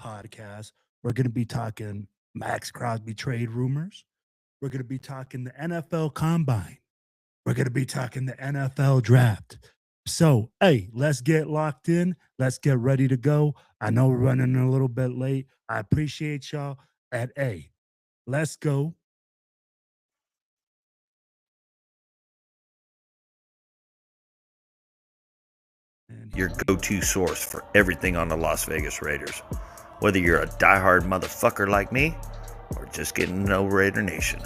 podcast. We're going to be talking Maxx Crosby trade rumors. We're going to be talking the NFL Combine. We're going to be talking the NFL Draft. So, hey, let's get locked in. Let's get ready to go. I know we're running a little bit late. I appreciate y'all. And hey, let's go. Your go-to source for everything on the Las Vegas Raiders. Whether you're a diehard motherfucker like me or just getting to know Raider Nation,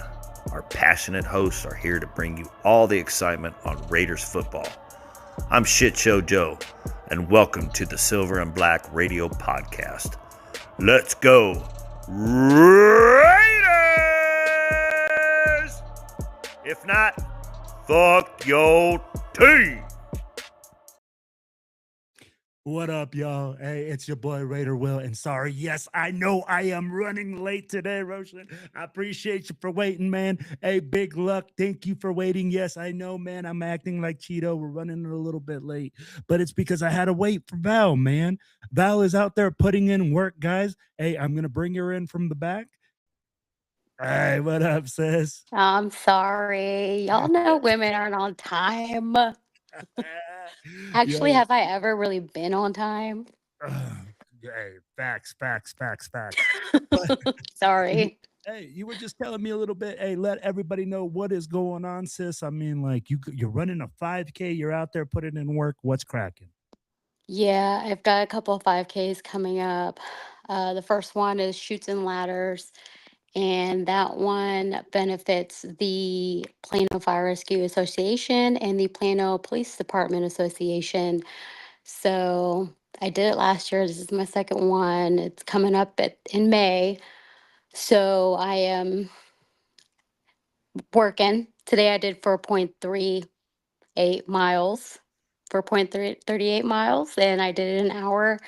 our passionate hosts are here to bring you all the excitement on Raiders football. I'm Shit Show Joe, and welcome to the Silver and Black Radio Podcast. Let's go, Raiders! If not, fuck your team! What up, y'all? Hey, it's your boy Raider Will, and sorry, yes, I know I am running late today, Roshan. I appreciate you for waiting, man. Hey, big luck. Thank you for waiting. Yes, I know, man. I'm acting like Cheeto. We're running a little bit late, but it's because I had to wait for Val, man. Val is out there putting in work, guys. Hey, I'm gonna bring her in from the back. Hey, what up, sis? I'm sorry. Y'all know women aren't on time. Actually, Yo, have I ever really been on time? hey, facts. But you, Sorry. hey, you were just telling me a little bit. Hey, let everybody know what is going on, sis. I mean, like you're running a 5K. You're out there putting in work. What's cracking? Yeah, I've got a couple of 5Ks coming up. The first one is Shoots and Ladders, and that one benefits the Plano Fire Rescue Association and the Plano Police Department Association. So I did it last year. This is my second one. It's coming up in May. So I am working. Today I did 4.38 miles, 4.38 miles, and I did it in an hour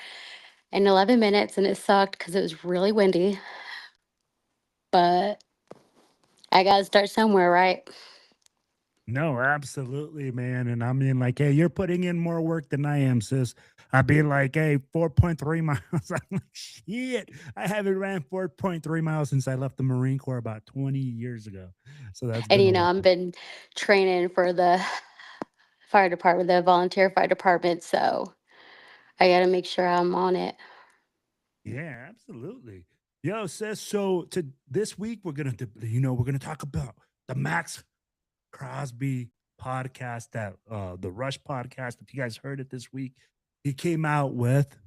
and 11 minutes, and it sucked because it was really windy. But I got to start somewhere, right? No, absolutely, man. And I mean, like, hey, you're putting in more work than I am, sis. I'd be like, hey, 4.3 miles. I'm like, shit. I haven't ran 4.3 miles since I left the Marine Corps about 20 years ago. So that's And been a while. I've been training for the fire department, the volunteer fire department. So I got to make sure I'm on it. Yeah, absolutely. Yo, sis. So to this week, we're gonna talk about the Maxx Crosby podcast, that the Rush podcast. If you guys heard it this week, he came out with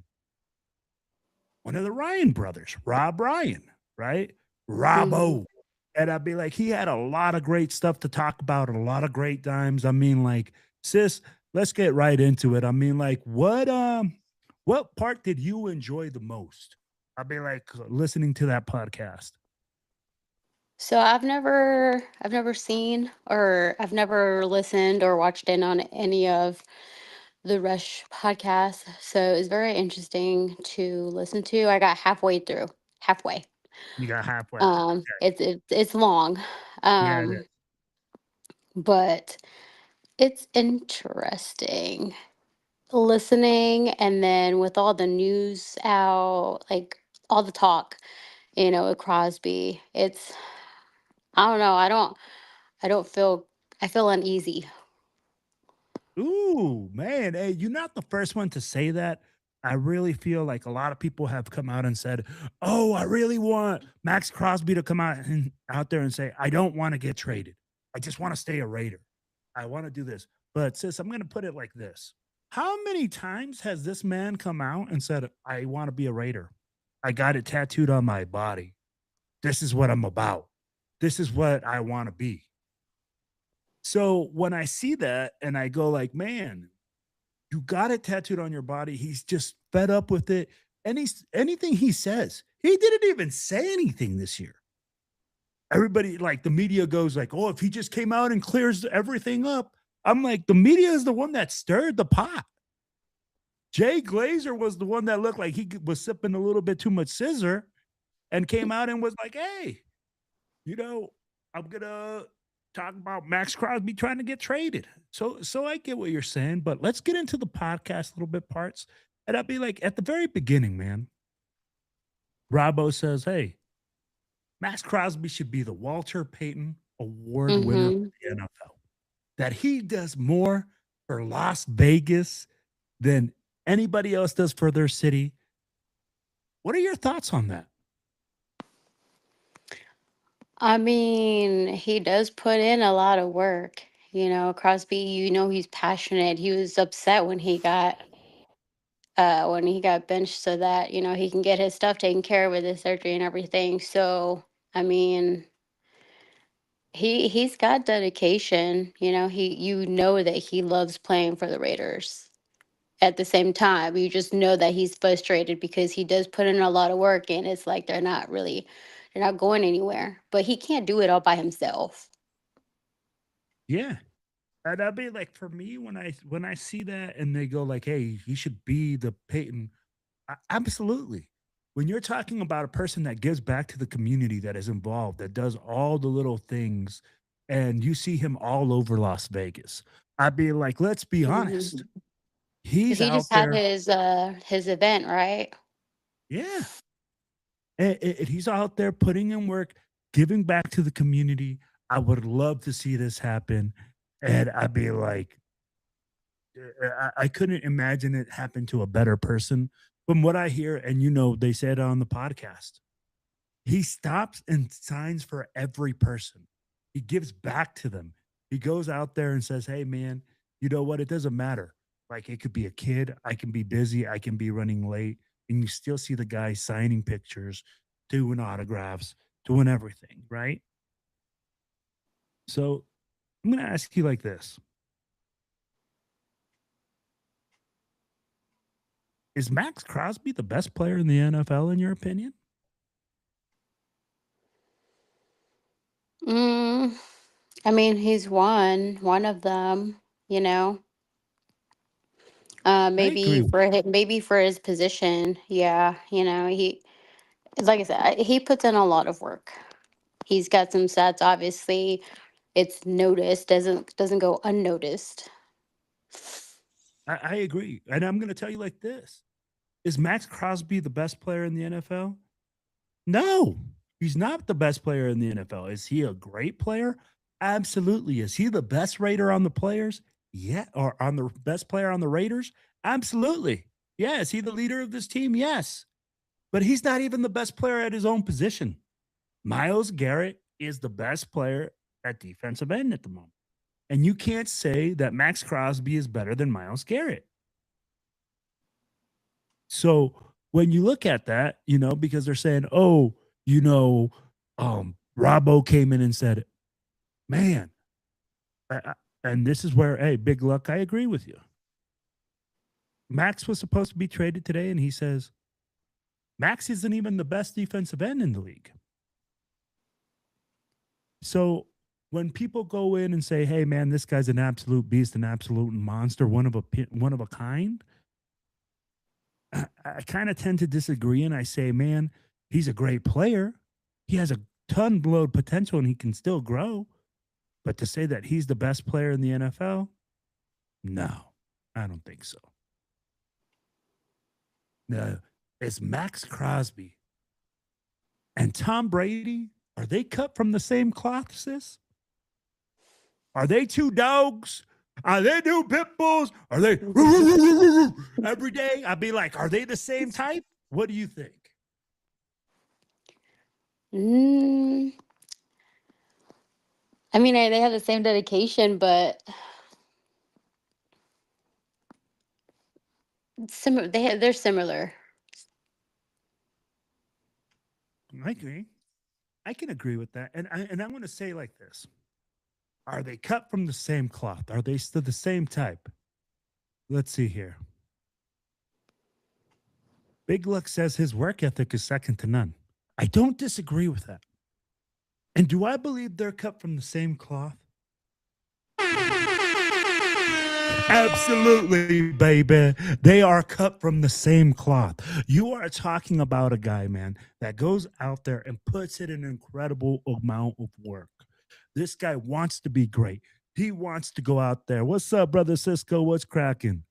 one of the Ryan brothers, Rob Ryan, right? Hmm. Robbo. And I'd be like, he had a lot of great stuff to talk about, a lot of great times. I mean, like, sis, let's get right into it. I mean, like, what part did you enjoy the most? I'd be like listening to that podcast. So I've never seen or I've never listened or watched in on any of the Rush podcast. So it was very interesting to listen to. I got halfway through, halfway. You got halfway. Okay. It's long, Yeah, it um, is. but it's interesting listening. And then with all the news out, like all the talk, with Crosby, I don't know. I don't feel. I feel uneasy. Ooh, man. Hey, you're not the first one to say that. I really feel like a lot of people have come out and said, "Oh, I really want Maxx Crosby to come out there and say, I don't want to get traded. I just want to stay a Raider. I want to do this." But sis, I'm going to put it like this. How many times has this man come out and said, "I want to be a Raider. I got it tattooed on my body. This is what I'm about. This is what I want to be." So when I see that and I go like, "Man, you got it tattooed on your body." He's just fed up with it. Anything he says, he didn't even say anything this year. Everybody, like the media goes like, "Oh, if he just came out and clears everything up." I'm like, the media is the one that stirred the pot. Jay Glazer was the one that looked like he was sipping a little bit too much scissor and came out and was like, "Hey, you know, I'm gonna talk about Maxx Crosby trying to get traded." So I get what you're saying, but let's get into the podcast a little bit parts. And I'd be like, at the very beginning, man, Robbo says, hey, Maxx Crosby should be the Walter Payton Award winner for Mm-hmm. the NFL. That he does more for Las Vegas than anybody else does for their city. What are your thoughts on that? I mean, he does put in a lot of work. Crosby, he's passionate. He was upset when he got benched so that, he can get his stuff taken care of with his surgery and everything. So, I mean, he's got dedication. That he loves playing for the Raiders. At the same time, you just know that he's frustrated because he does put in a lot of work and it's like they're not going anywhere. But he can't do it all by himself. Yeah. And I'd be like, for me, when I see that and they go like, hey, he should be the Peyton, absolutely. When you're talking about a person that gives back to the community, that is involved, that does all the little things, and you see him all over Las Vegas, I'd be like, let's be honest. Mhm. 'Cause He's he just out had there. his event, right? Yeah. And he's out there putting in work, giving back to the community. I would love to see this happen. And I'd be like, I couldn't imagine it happen to a better person. From what I hear, and they said on the podcast, he stops and signs for every person. He gives back to them. He goes out there and says, hey, man, you know what? It doesn't matter. Like, it could be a kid. I can be busy. I can be running late. And you still see the guy signing pictures, doing autographs, doing everything, right? So I'm going to ask you like this. Is Maxx Crosby the best player in the NFL, in your opinion? Mm, I mean, he's one of them, you know. I agree. Maybe for his position, yeah. He like I said, he puts in a lot of work. He's got some stats. Obviously, it's noticed. Doesn't go unnoticed. I agree. And I'm going to tell you like this. Is Maxx Crosby the best player in the NFL? No, he's not the best player in the NFL. Is he a great player? Absolutely. Is he the best Raider on the players? Yeah. Or on the best player on the Raiders? Absolutely. Yeah. Is he the leader of this team? Yes. But he's not even the best player at his own position. Myles Garrett is the best player at defensive end at the moment. And you can't say that Maxx Crosby is better than Myles Garrett. So when you look at that, because they're saying, oh, Robbo came in and said, man, and this is where, hey, big luck, I agree with you. Maxx was supposed to be traded today, and he says, Maxx isn't even the best defensive end in the league. So when people go in and say, hey, man, this guy's an absolute beast, an absolute monster, one of a kind, I kind of tend to disagree, and I say, man, he's a great player. He has a ton load potential, and he can still grow. But to say that he's the best player in the NFL, no, I don't think so. No, it's Maxx Crosby and Tom Brady. Are they cut from the same cloth, sis? Are they two dogs? Are they two pit bulls? Are they every day? I'd be like, are they the same type? What do you think? Mm, I mean, they have the same dedication, but similar. They're similar. I agree. I can agree with that. And I'm going to say like this. Are they cut from the same cloth? Are they still the same type? Let's see here. Big Luck says his work ethic is second to none. I don't disagree with that. And do I believe they're cut from the same cloth? Absolutely, baby. They are cut from the same cloth. You are talking about a guy, man, that goes out there and puts in an incredible amount of work. This guy wants to be great. He wants to go out there. What's up, brother Cisco? What's cracking?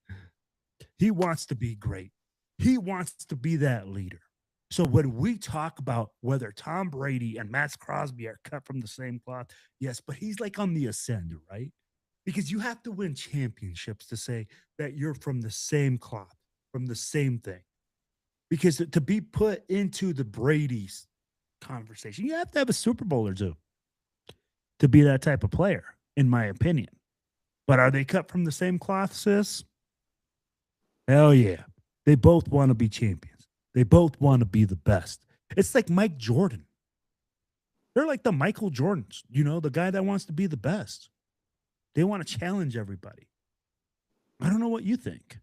He wants to be great. He wants to be that leader. So when we talk about whether Tom Brady and Maxx Crosby are cut from the same cloth, yes, but he's like on the ascend, right? Because you have to win championships to say that you're from the same cloth, from the same thing. Because to be put into the Brady's conversation, you have to have a Super Bowl or two to be that type of player, in my opinion. But are they cut from the same cloth, sis? Hell yeah. They both want to be champions. They both want to be the best. It's like Mike Jordan. They're like the Michael Jordans, the guy that wants to be the best. They want to challenge everybody. I don't know what you think.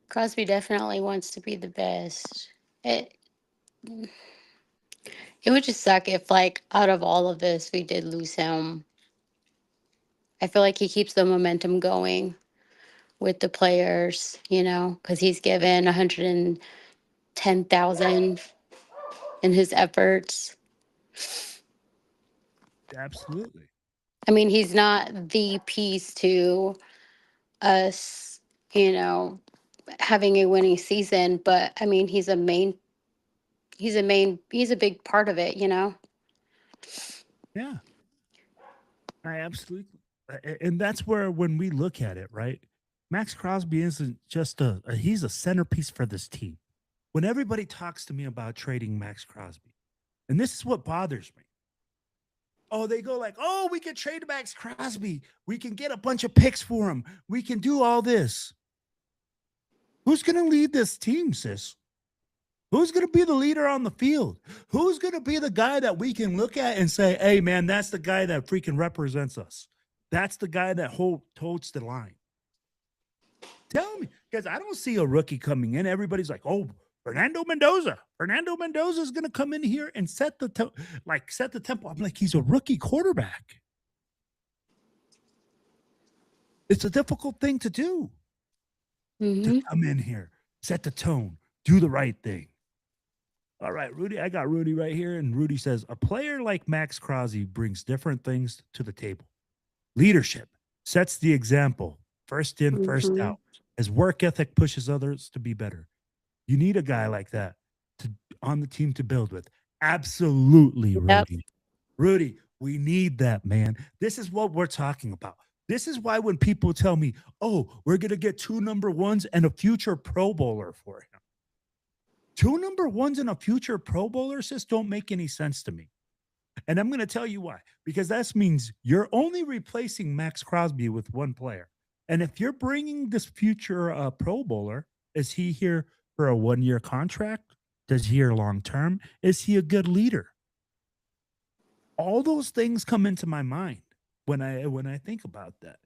Crosby definitely wants to be the best. It would just suck if, like, out of all of this, we did lose him. I feel like he keeps the momentum going with the players, because he's given 110,000 in his efforts. Absolutely. I mean, he's not the piece to us, having a winning season, but I mean, he's a big part of it, Yeah, I absolutely. And that's where, when we look at it, right? Maxx Crosby isn't just he's a centerpiece for this team. When everybody talks to me about trading Maxx Crosby, and this is what bothers me. Oh, they go like, oh, we can trade Maxx Crosby. We can get a bunch of picks for him. We can do all this. Who's going to lead this team, sis? Who's going to be the leader on the field? Who's going to be the guy that we can look at and say, hey, man, that's the guy that freaking represents us. That's the guy that holds the line. Tell me, because I don't see a rookie coming in. Everybody's like, oh, Fernando Mendoza. Fernando Mendoza is going to come in here and set the tempo. I'm like, he's a rookie quarterback. It's a difficult thing to do. To come in here, set the tone, do the right thing. All right, Rudy, I got Rudy right here. And Rudy says, a player like Maxx Crosby brings different things to the table. Leadership, sets the example, first in, first out. His work ethic pushes others to be better. You need a guy like that on the team to build with. Absolutely, Rudy. Yep. Rudy, we need that, man. This is what we're talking about. This is why when people tell me, oh, we're going to get 2 number ones and a future Pro Bowler for him. 2 number ones and a future Pro Bowler, sis, don't make any sense to me. And I'm going to tell you why. Because that means you're only replacing Maxx Crosby with one player. And if you're bringing this future Pro Bowler, is he here for a 1-year contract? Does he here long term? Is he a good leader? All those things come into my mind when I think about that.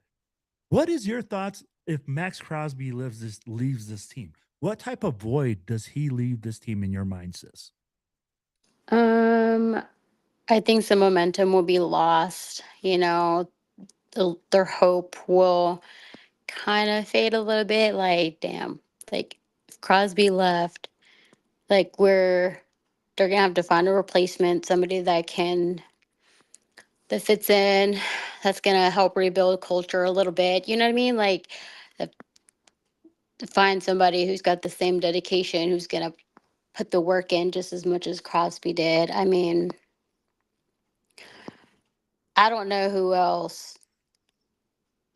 What is your thoughts if Maxx Crosby leaves this team? What type of void does he leave this team in your mind, sis? I think some momentum will be lost. Their hope will kind of fade a little bit. Like, damn, like if Crosby left, like they're gonna have to find a replacement, somebody that fits in, that's gonna help rebuild culture a little bit. You know what I mean? Like, to find somebody who's got the same dedication, who's gonna put the work in just as much as Crosby did. I mean, I don't know who else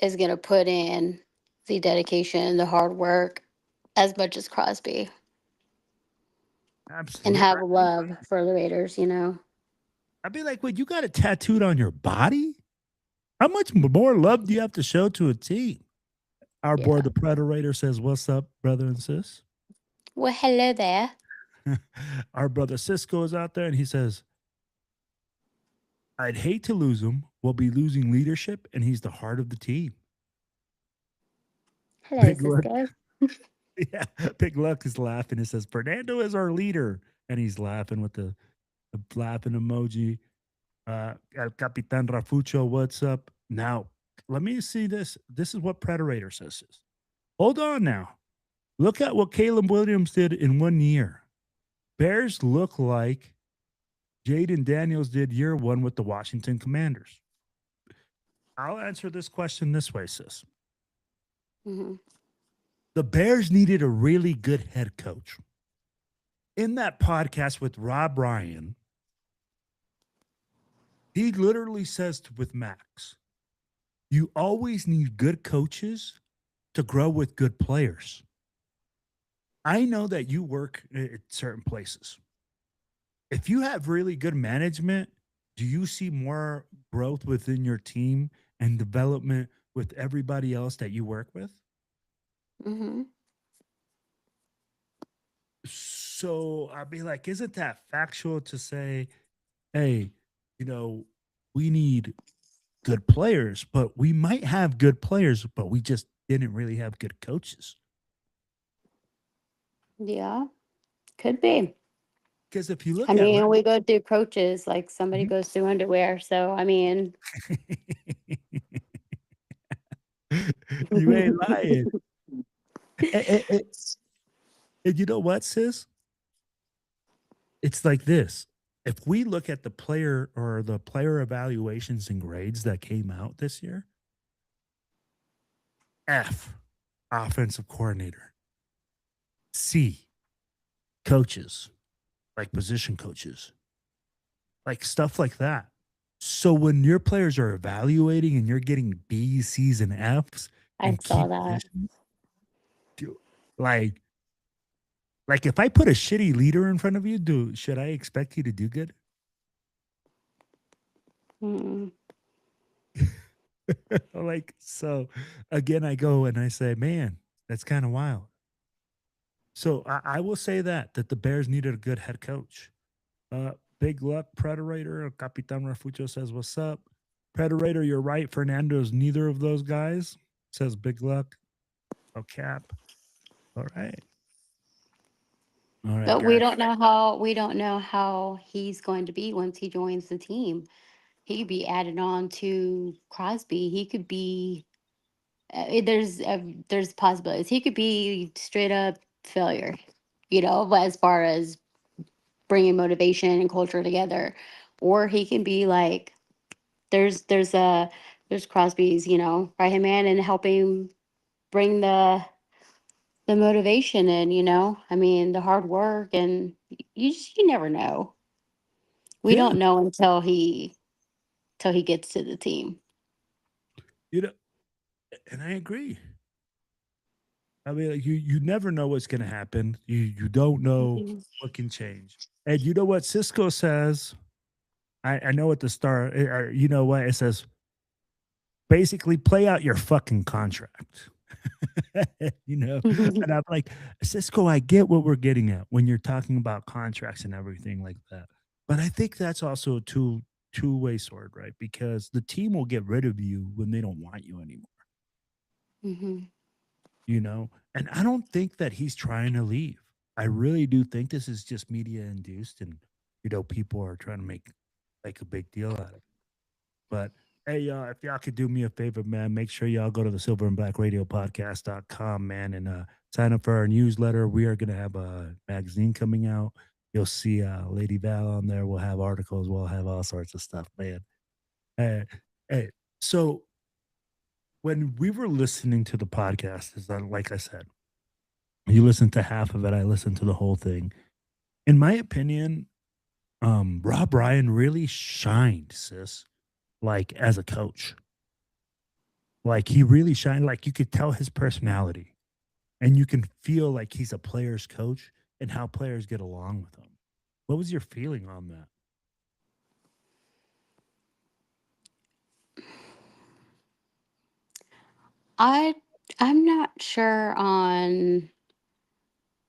is going to put in the dedication, the hard work as much as Crosby. Absolutely. And have love for the Raiders, I'd be like, wait, you got it tattooed on your body? How much more love do you have to show to a team? Our boy, the Predator, says, what's up, brother and sis? Well, hello there. Our brother Cisco is out there, and he says, I'd hate to lose him. We'll be losing leadership, and he's the heart of the team. Hello, Cisco. Yeah, Big Luck is laughing. It says, Fernando is our leader. And he's laughing with the laughing emoji. El Capitan Rafucho, what's up? Now, let me see this. This is what Predator says. Hold on now. Look at what Caleb Williams did in 1 year. Bears look like Jaden Daniels did year 1 with the Washington Commanders. I'll answer this question this way, sis. Mhm. The Bears needed a really good head coach. In that podcast with Rob Ryan, he literally says with Max, you always need good coaches to grow with good players. I know that you work at certain places. If you have really good management, do you see more growth within your team and development with everybody else that you work with? Mhm. So I'd be like, isn't that factual to say, hey, we need good players, but we might have good players, but we just didn't really have good coaches? Yeah, could be. Because if you I look at mean, we go through coaches like somebody Mhm. goes through underwear. So, I mean, You ain't lying. And you know what, sis? It's like this. If we look at the player evaluations and grades that came out this year, F, offensive coordinator. C, coaches, like position coaches, like stuff like that. So when your players are evaluating and you're getting B's, C's, and F's I and key saw that. positions, dude, like like if I put a shitty leader in front of you, dude, should I expect you to do good? Mm. Like, so again, I go and I say, man, that's kind of wild. So I will say that the Bears needed a good head coach. Big luck, Predator. Capitan Rafucho says, what's up? Predator, you're right. Fernando's neither of those guys. Says big luck. Oh, cap. All right. All right, But guys. we don't know how he's going to be once he joins the team. He could be added on to Crosby. He could be there's possibilities. He could be straight up failure, but as far as bringing motivation and culture together, or he can be like there's Crosby's, right hand man and helping bring the motivation in. I mean, the hard work, and you never know. We Yeah. don't know until he gets to the team. You know, and I agree. I mean, like, you never know what's gonna happen. You don't know Mhm. what can change. And you know what Cisco says? I know what the star or you know what? It says basically play out your fucking contract. And I'm like, Cisco, I get what we're getting at when you're talking about contracts and everything like that. But I think that's also a two-way sword, right? Because the team will get rid of you when they don't want you anymore, Mhm. you know? And I don't think that he's trying to leave. I really do think this is just media induced and people are trying to make like a big deal out of it. But hey, y'all, if y'all could do me a favor, man, make sure y'all go to the silver and black radio podcast.com, man, and sign up for our newsletter. We are going to have a magazine coming out. You'll see Lady Val on there. We'll have articles. We'll have all sorts of stuff, man. Hey, hey, so when we were listening to the podcast, is that like I said, you listened to half of it. I listened to the whole thing. In my opinion, Rob Ryan really shined, sis, like as a coach. Like he really shined. Like you could tell his personality, and you can feel like he's a player's coach and how players get along with him. What was your feeling on that? I I'm not sure on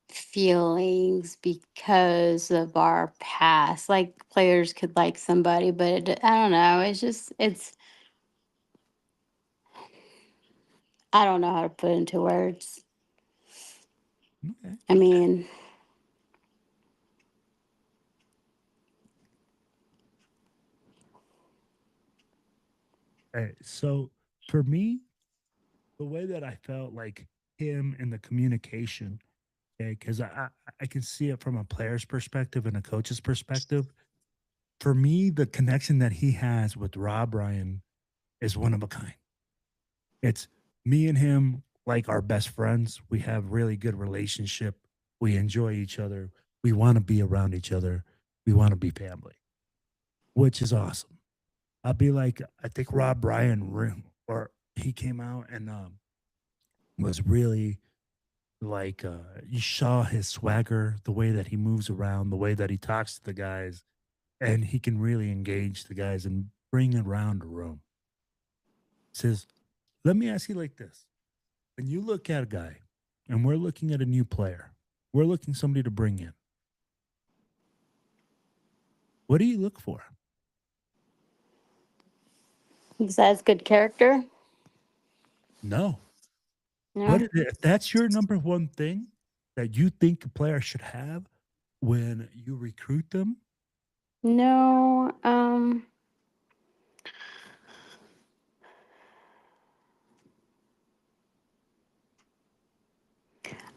feelings because of our past. Like players could like somebody, but I don't know. It's I don't know how to put into words. Okay. I mean, So for me, the way that I felt like him and the communication, okay, because I can see it from a player's perspective and a coach's perspective. For me, the connection that he has with Rob Ryan is one of a kind. It's me and him like our best friends. We have really good relationship. We enjoy each other. We want to be around each other. We want to be family, which is awesome. I'll be like, I think Rob Bryan, or he came out and was really like, you saw his swagger, the way that he moves around, the way that he talks to the guys, and he can really engage the guys and bring around the room. Says, let me ask you like this. When you look at a guy and we're looking at a new player, we're looking somebody to bring in. What do you look for? Besides good character? No. No. What is it? If that's your number one thing that you think a player should have when you recruit them, No.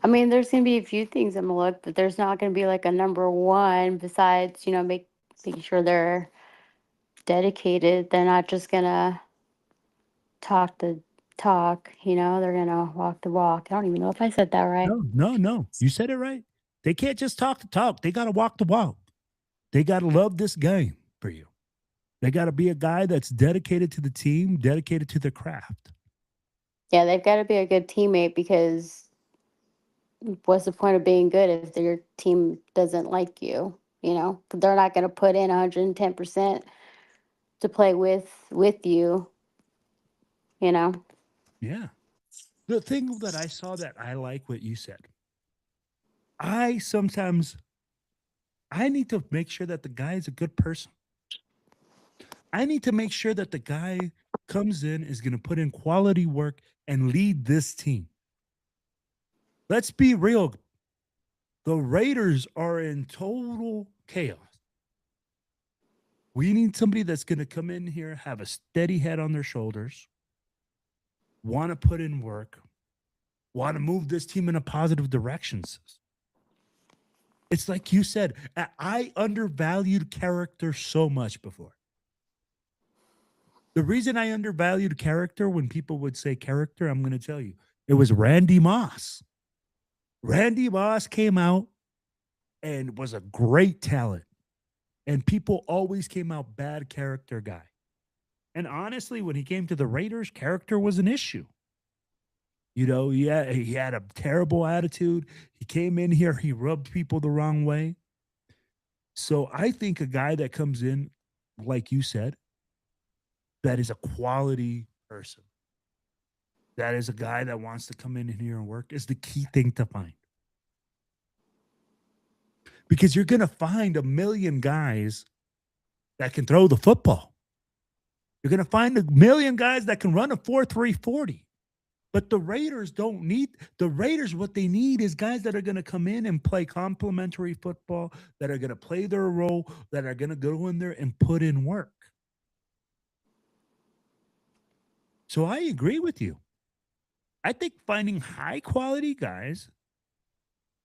I mean, there's gonna be a few things I'm gonna look, but there's not gonna be like a number one besides, making sure they're dedicated. They're not just gonna talk the talk, they're gonna walk the walk. I don't even know if I said that right. no. You said it right. They can't just talk the talk. They got to walk the walk. They got to love this game for you. They got to be a guy that's dedicated to the team, dedicated to the craft. Yeah, they've got to be a good teammate because what's the point of being good if your team doesn't like you? They're not going to put in 110% to play with you. Yeah. The thing that I saw that I like what you said. I need to make sure that the guy is a good person. I need to make sure that the guy comes in, is going to put in quality work and lead this team. Let's be real. The Raiders are in total chaos. We need somebody that's going to come in here, have a steady head on their shoulders, want to put in work, want to move this team in a positive direction. It's like you said, I undervalued character so much before. The reason I undervalued character, when people would say character, I'm going to tell you, it was Randy Moss. Randy Moss came out and was a great talent. And people always came out bad character guy. And honestly, when he came to the Raiders, character was an issue. He had a terrible attitude. He came in here, he rubbed people the wrong way. So I think a guy that comes in, like you said, that is a quality person, that is a guy that wants to come in here and work, is the key thing to find. Because you're going to find a million guys that can throw the football. You're going to find a million guys that can run a 4.3 40. But the Raiders what they need is guys that are going to come in and play complementary football, that are going to play their role, that are going to go in there and put in work. So I agree with you. I think finding high quality guys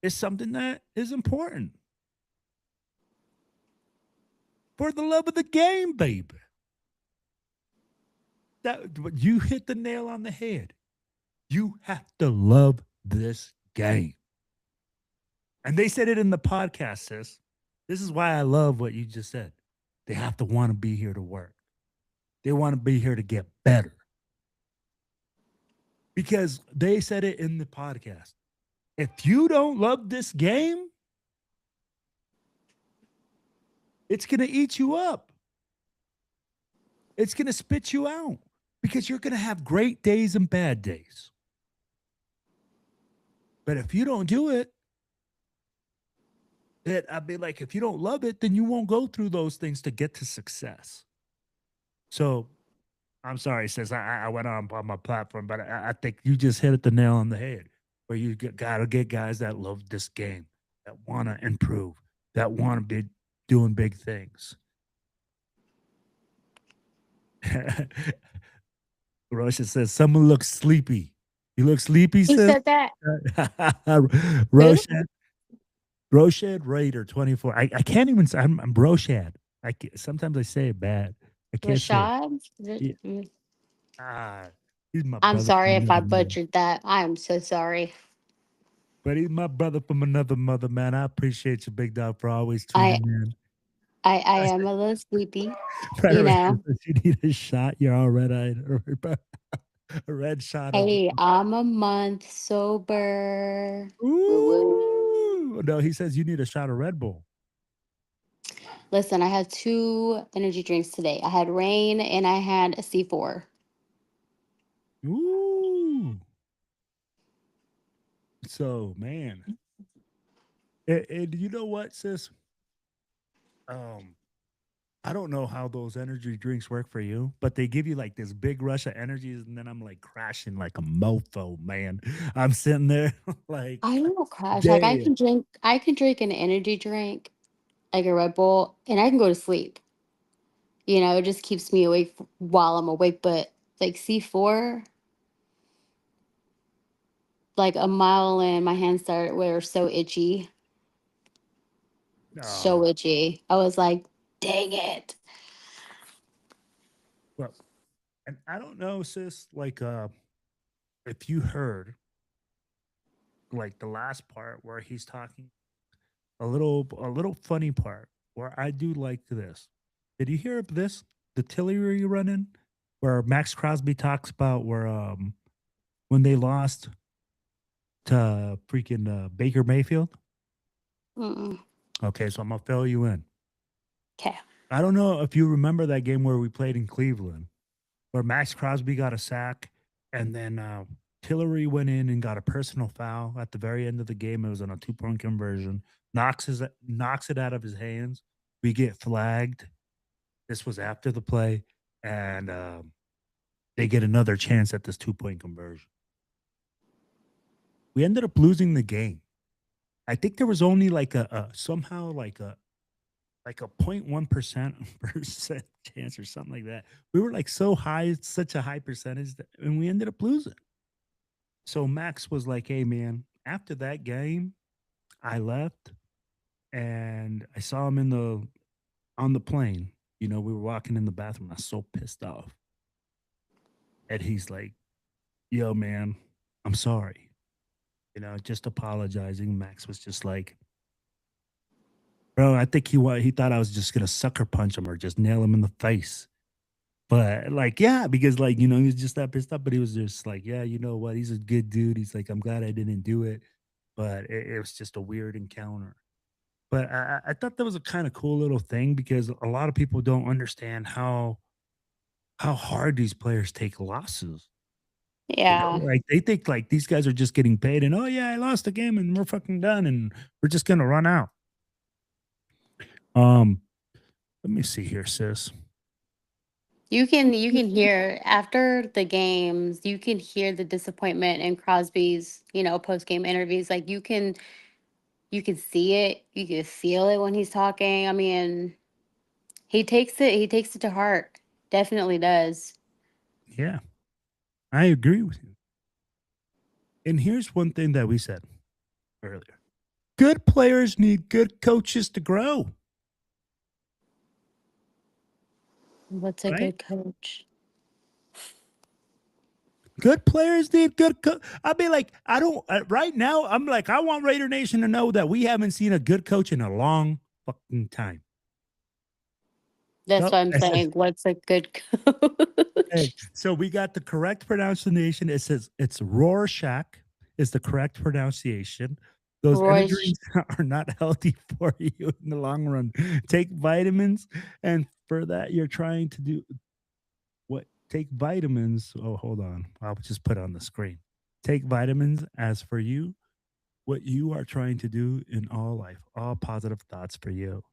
is something that is important. For the love of the game, baby. You hit the nail on the head. You have to love this game. And they said it in the podcast, sis. This is why I love what you just said. They have to want to be here to work. They want to be here to get better. Because they said it in the podcast. If you don't love this game, it's going to eat you up. It's going to spit you out because you're going to have great days and bad days. But if you don't do it, I'd be like, if you don't love it, then you won't go through those things to get to success. So I'm sorry, sis. I went on my platform, but I think you just hit the nail on the head, where you got to get guys that love this game, that want to improve, that want to be doing big things. Russia says, someone looks sleepy. You look sleepy, He sis? said that. Roshad Raider 24. I can't even say, I'm Roshad. Sometimes I say it bad. I can't say it. Rashad? Yeah. He's my I'm brother sorry from if I another mother. butchered that. I am so sorry. But he's my brother from another mother, man. I appreciate you, big dog, for always I tuning in. I I am said, a little sleepy, you Predator, know. if you need a shot, you're all red-eyed. A red shot of Hey, I'm a month sober. Woo woo. ooh. No, he says you need a shot of Red Bull. Listen, I had two energy drinks today. I had rain and I had a C4. Ooh. So, man. And you know what, sis? Um, I don't know how those energy drinks work for you, but they give you like this big rush of energies, and then I'm like crashing like a mofo, man. I'm sitting there like, I don't crash. Like damn. I can drink an energy drink, like a Red Bull, and I can go to sleep. You know, it just keeps me awake while I'm awake. But like C4, like a mile in, my hands were so itchy, so Oh, itchy. I was like, dang it. well, and I don't know, sis, like if you heard like the last part where he's talking a little funny part where I do like this. Did you hear of this? The Tillery run-in where Max Crosby talks about where when they lost to freaking Baker Mayfield. Mm-mm. Okay, so I'm gonna fill you in. Okay. I don't know if you remember that game where we played in Cleveland, where Max Crosby got a sack, and then Tillery went in and got a personal foul at the very end of the game. It was on a 2-point conversion. Knocks it out of his hands. We get flagged. This was after the play, and they get another chance at this 2-point conversion. We ended up losing the game. I think there was only like a somehow like a 0.1% percent chance or something like that. We were like so high, such a high percentage, and we ended up losing. So Max was like, "Hey man, after that game, I left and I saw him in the on the plane. You know, we were walking in the bathroom. I was so pissed off." And he's like, "Yo, man, I'm sorry." You know, just apologizing. Max was just like, "Bro, I think he thought I was just gonna sucker punch him or just nail him in the face." But like, yeah, because like, he was just that pissed off, but he was just like, "Yeah, you know what? He's a good dude." He's like, "I'm glad I didn't do it, but it was just a weird encounter." But I thought that was a kind of cool little thing because a lot of people don't understand how hard these players take losses. Yeah. Like they think like these guys are just getting paid and oh yeah, I lost the game and we're fucking done and we're just gonna run out. Um, let me see here, sis. You can hear after the games, you can hear the disappointment in Crosby's, post game interviews. Like you can see it, you can feel it when he's talking. I mean, he takes it to heart. Definitely does. Yeah, I agree with you. And here's one thing that we said earlier. Good players need good coaches to grow, What's a right? good coach? Good players need good. I'll be like, I don't. Right now, I'm like, I want Raider Nation to know that we haven't seen a good coach in a long fucking time. That's So what I'm I said, saying. What's a good coach? hey, so we got the correct pronunciation. It says it's Rorschach is the correct pronunciation. Those energy Roy, drinks are not healthy for you in the long run. Take vitamins, and for that, you're trying to do what? Take vitamins. Oh, hold on. I'll just put it on the screen. Take vitamins as for you, what you are trying to do in all life, all positive thoughts for you.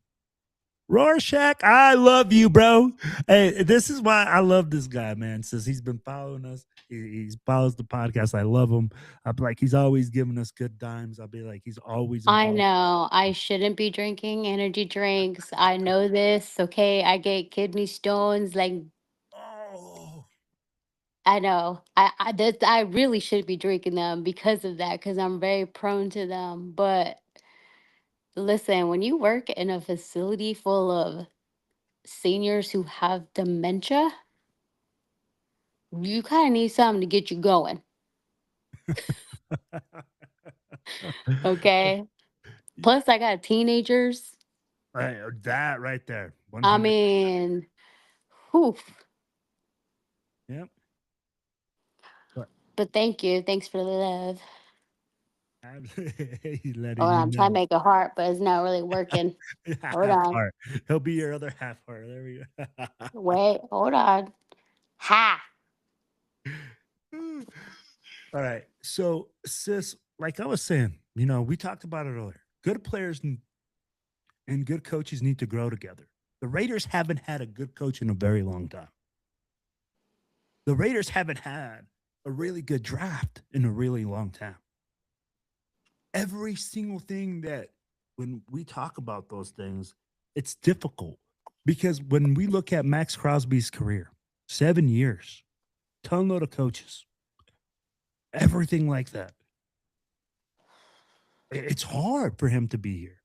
Rorschach, I love you, bro. Hey, this is why I love this guy, man. Since he's been following us, he follows the podcast. I love him. I'm like, he's always giving us good dimes. I'll be like, he's always I involved. know I shouldn't be drinking energy drinks. I know this. Okay, I get kidney stones. Like Oh, I know. I really should be drinking them because of that, because I'm very prone to them. But listen, when you work in a facility full of seniors who have dementia, you kind of need something to get you going. Okay. Plus, I got teenagers. Right, that right there. I 100. mean, whew. Yep. But But thank you. Thanks for the love. he's Oh, letting you I'm trying to know. make a heart, but it's not really working. Hold Half on. heart. He'll be your other half heart. There we go. Wait, hold on. Ha. All right. So, sis, like I was saying, we talked about it earlier. Good players and good coaches need to grow together. The Raiders haven't had a good coach in a very long time. The Raiders haven't had a really good draft in a really long time. Every single thing that when we talk about those things, it's difficult because when we look at Maxx Crosby's career, 7 years, ton load of coaches, everything like that. It's hard for him to be here.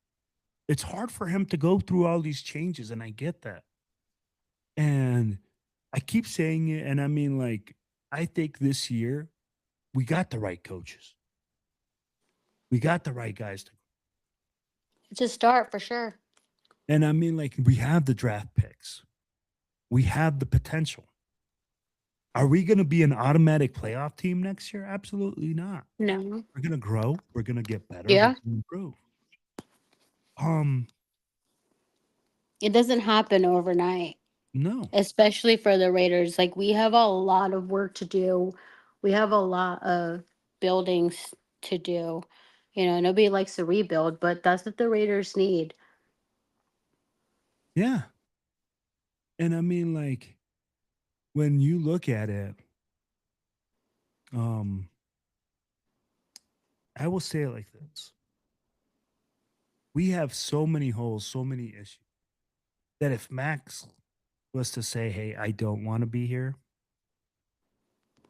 It's hard for him to go through all these changes, and I get that. And I keep saying it, and I mean, like, I think this year we got the right coaches. We got the right guys to, It's a start for sure. and I mean, like, we have the draft picks. We have the potential. Are we going to be an automatic playoff team next year? Absolutely not. No. We're going to grow. We're going to get better. Yeah. We're going to improve. It doesn't happen overnight, No. especially for the Raiders. Like, we have a lot of work to do. We have a lot of buildings to do. Nobody likes to rebuild, but that's what the Raiders need. Yeah. And I mean, like, when you look at it, I will say it like this. We have so many holes, so many issues that if Max was to say, hey, I don't want to be here,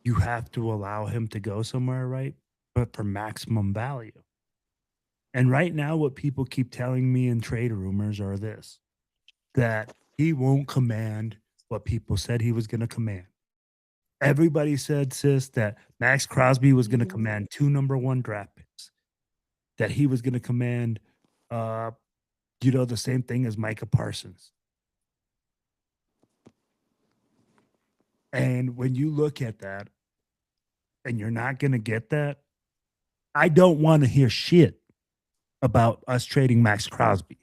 you have to allow him to go somewhere, right? But for maximum value. And right now, what people keep telling me in trade rumors are this, that he won't command what people said he was going to command. Everybody said, sis, that Maxx Crosby was going to command 2 number 1 draft picks, that he was going to command, the same thing as Micah Parsons. And when you look at that and you're not going to get that, I don't want to hear shit about us trading Maxx Crosby,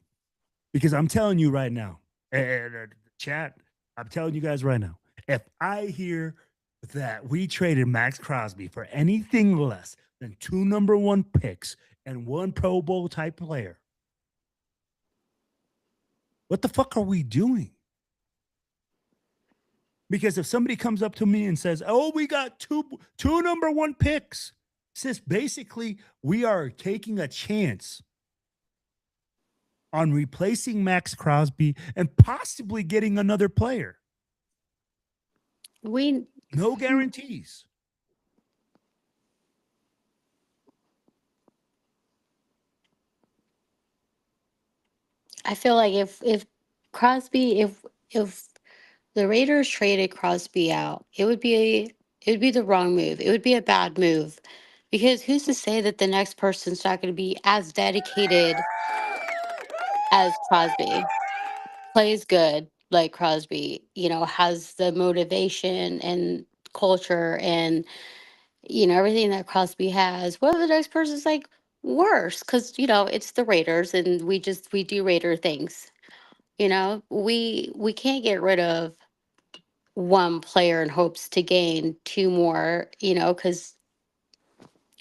because I'm telling you right now, and chat, I'm telling you guys right now, if I hear that we traded Maxx Crosby for anything less than 2 number 1 picks and 1 Pro Bowl type player, what the fuck are we doing? Because if somebody comes up to me and says, oh, we got two number 1 picks, sis, basically we are taking a chance on replacing Maxx Crosby and possibly getting another player. No guarantees. I feel like if Crosby, if the Raiders traded Crosby out, it would be the wrong move. It would be a bad move, because who's to say that the next person's not going to be as dedicated as Crosby? Plays good like Crosby, has the motivation and culture and everything that Crosby has. What if the next person's like worse? Because it's the Raiders, and we do Raider things. We can't get rid of one player in hopes to gain 2 more. Because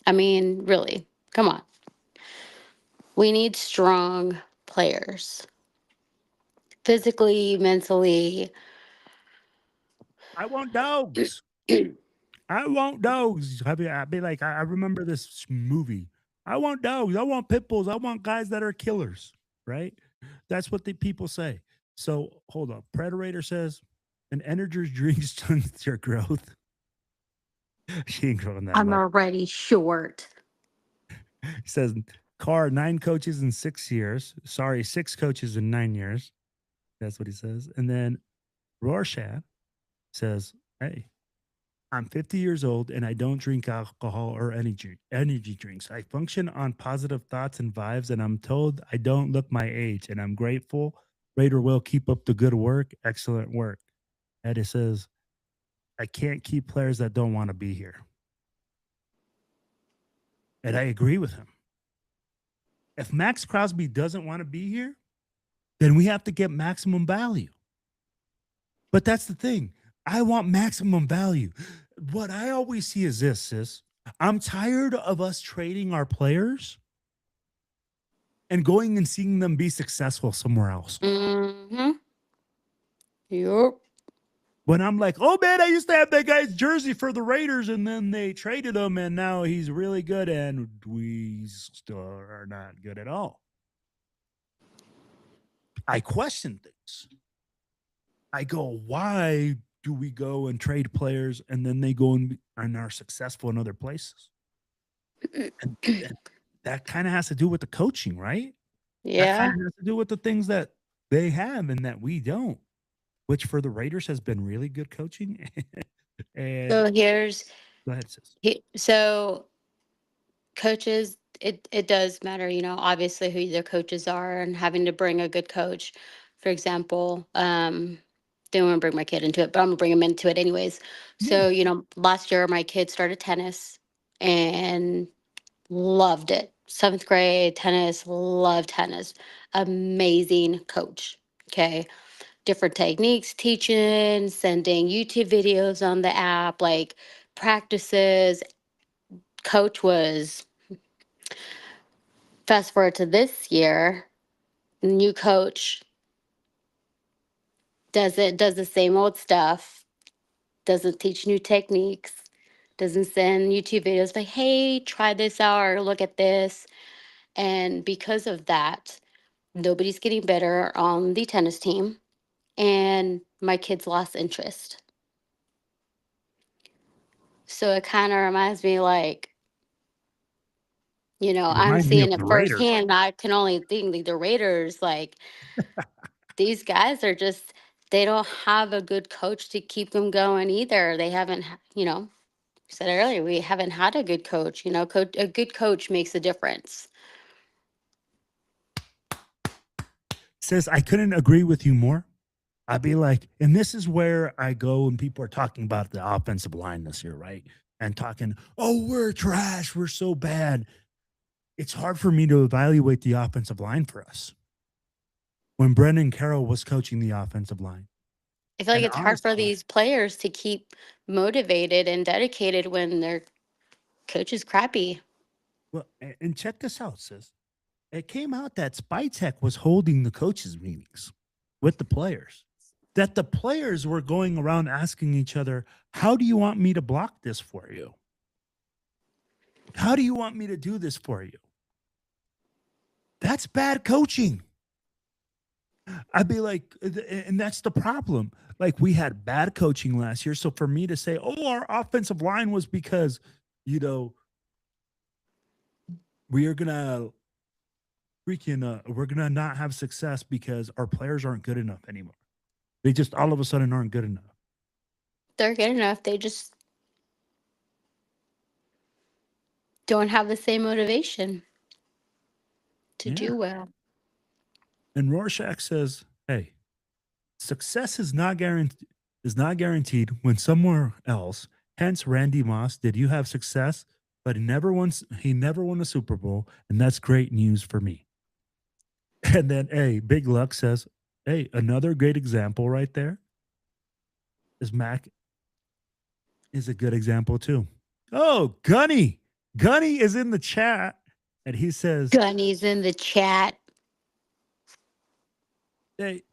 I mean, really, come on. We need strong players, physically, mentally. I want dogs. I want dogs. I'd be like, I remember this movie. I want dogs. I want pit bulls. I want guys that are killers, right? That's what the people say. So hold up. Predator says, an energy drink stunts your growth. She ain't growing that I'm much. already short. He says, Carr, 9 coaches in 6 years. Sorry, 6 coaches in 9 years. That's what he says. And then Rorschach says, hey, I'm 50 years old and I don't drink alcohol or energy drinks. I function on positive thoughts and vibes, and I'm told I don't look my age, and I'm grateful. Raider will keep up the good work. Excellent work. And it says, I can't keep players that don't want to be here. And I agree with him. If Maxx Crosby doesn't want to be here, then we have to get maximum value. But that's the thing. I want maximum value. What I always see is this, sis. I'm tired of us trading our players and going and seeing them be successful somewhere else. Mm-hmm. Yep. When I'm like, oh man, I used to have that guy's jersey for the Raiders, and then they traded him, and now he's really good, and we still are not good at all. I question things. I go, why do we go and trade players and then they go and are successful in other places? And that kind of has to do with the coaching, right? That Yeah. kind of has to do with the things that they have and that we don't, which for the Raiders has been really good coaching. And So here's go ahead, sis. so coaches, it does matter, obviously who their coaches are and having to bring a good coach. For example, didn't want to bring my kid into it, but I'm gonna bring him into it anyways. So, last year my kid started tennis and loved it. 7th grade tennis, loved tennis. Amazing coach. Okay. Different techniques, teaching, sending YouTube videos on the app, like practices. Coach was, fast forward to this year, new coach does the same old stuff, doesn't teach new techniques, doesn't send YouTube videos like, hey, try this out or look at this. And because of that, nobody's getting better on the tennis team. And my kids lost interest. So it kind of reminds me like, I'm Reminds me of seeing it the Raiders. firsthand. I can only think like the Raiders, like these guys are just, they don't have a good coach to keep them going either. They haven't, said earlier, we haven't had a good coach. A good coach makes a difference. Sis, I couldn't agree with you more. I'd be like, and this is where I go and people are talking about the offensive line this year, right? And talking, oh, we're trash. We're so bad. It's hard for me to evaluate the offensive line for us when Brendan Carroll was coaching the offensive line. I feel like And it's hard for honestly, these players to keep motivated and dedicated when their coach is crappy. well, and check this out, sis. It came out that Spytech was holding the coaches' meetings with the players. That the players were going around asking each other, how do you want me to block this for you? How do you want me to do this for you? That's bad coaching. I'd be like, and that's the problem. Like, we had bad coaching last year. So for me to say, oh, our offensive line was because, we are going to we're going to not have success because our players aren't good enough anymore. They just all of a sudden aren't good enough. They're good enough. They just don't have the same motivation to Yeah. do well. And Rorschach says, hey, success is not guaranteed when somewhere else. Hence, Randy Moss, did you have success? But he never won a Super Bowl, and that's great news for me. And then, hey, Big Luck says, hey, another great example right there is Mac is a good example too. Oh, Gunny. Gunny is in the chat, and he says, Gunny's in the chat. hey,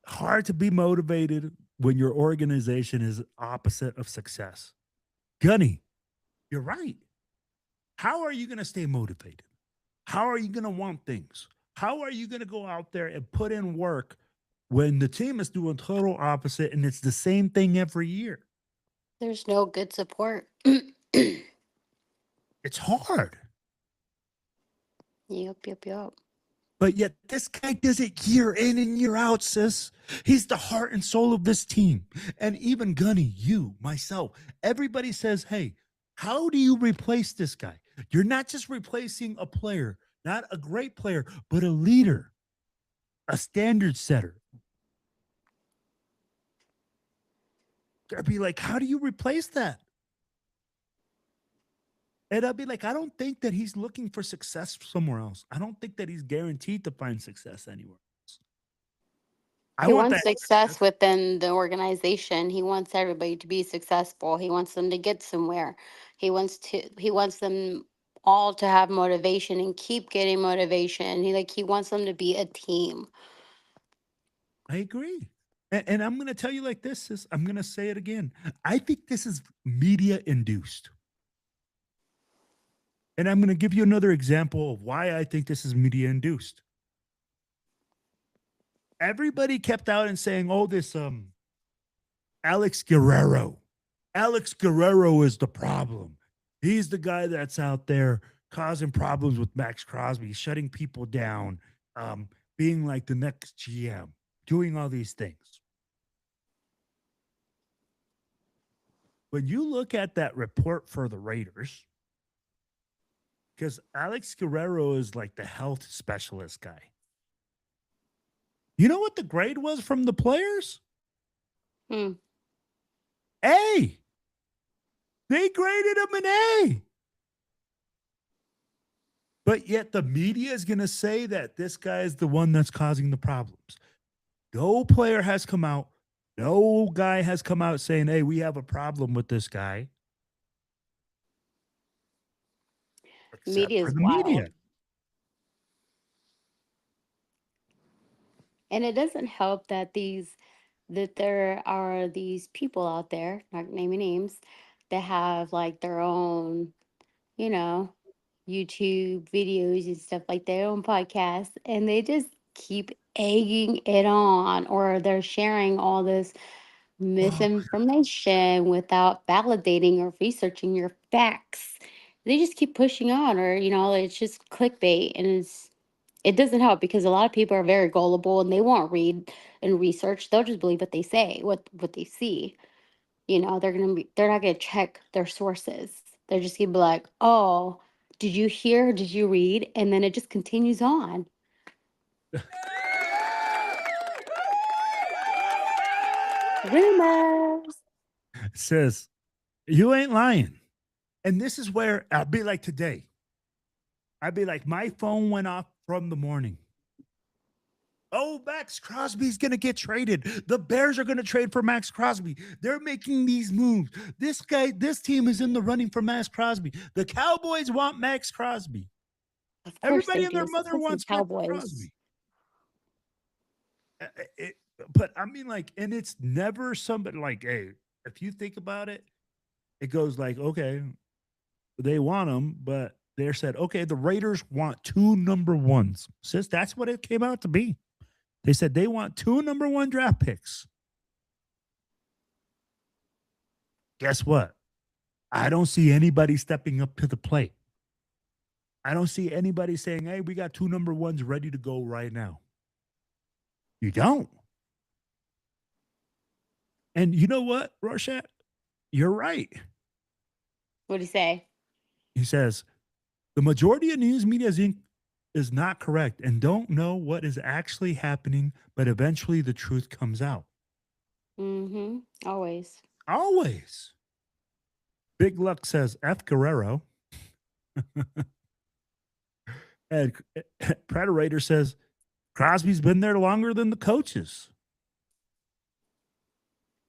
hard to be motivated when your organization is opposite of success. Gunny, you're right. How are you going to stay motivated? How are you going to want things? How are you going to go out there and put in work when the team is doing total opposite and it's the same thing every year? There's no good support. It's hard. Yep. But yet this guy does it year in and year out, sis. He's the heart and soul of this team. And even Gunny, you, myself, everybody says, hey, how do you replace this guy? You're not just replacing a player, not a great player, but a leader, a standard setter. I'd be like, how do you replace that? And I'll be like, I don't think that he's looking for success somewhere else. I don't think that he's guaranteed to find success anywhere else. I He want wants that. success within the organization. He wants everybody to be successful. He wants them to get somewhere. He wants them all to have motivation and keep getting motivation. He wants them to be a team. I agree. And I'm going to tell you like this is I'm going to say it again. I think this is media induced. And I'm going to give you another example of why I think this is media induced. Everybody kept out and saying, oh, this Alex Guerrero. Alex Guerrero is the problem. He's the guy that's out there causing problems with Maxx Crosby, shutting people down, being like the next GM, doing all these things. When you look at that report for the Raiders, because Alex Guerrero is like the health specialist guy. You know what the grade was from the players? A. They graded him an A. But yet the media is going to say that this guy is the one that's causing the problems. No player has come out. No guy has come out saying, hey, we have a problem with this guy. Media is wild. Media. And it doesn't help that there are these people out there, not naming names, that have like their own, YouTube videos and stuff like their own podcasts, and they just keep egging it on, or they're sharing all this misinformation without validating or researching your facts. They just keep pushing on, or it's just clickbait, and it doesn't help because a lot of people are very gullible and they won't read and research. They'll just believe what they say, what they see. They're not gonna check their sources. They're just gonna be like, oh, did you hear? Did you read? And then it just continues on. Rumors. Says, you ain't lying. And this is where I'll be like today. I'd be like, my phone went off from the morning. Oh, Maxx Crosby's going to get traded. The Bears are going to trade for Maxx Crosby. They're making these moves. This team is in the running for Maxx Crosby. The Cowboys want Maxx Crosby. Everybody and their mother wants Cowboys. Maxx Crosby. But I mean, like, and it's never somebody like, hey, if you think about it, it goes like, okay, they want him, but they said, okay, the Raiders want 2 number ones. Sis, that's what it came out to be. They said they want 2 number 1 draft picks. Guess what? I don't see anybody stepping up to the plate. I don't see anybody saying, hey, we got 2 number 1s ready to go right now. You don't. And you know what, Rorschach? You're right. What do you say? He says, the majority of news media is not correct and don't know what is actually happening, but eventually the truth comes out. Mm-hmm. Always. Always. Big Luck says, F. Guerrero. And Predator says, Crosby's been there longer than the coaches.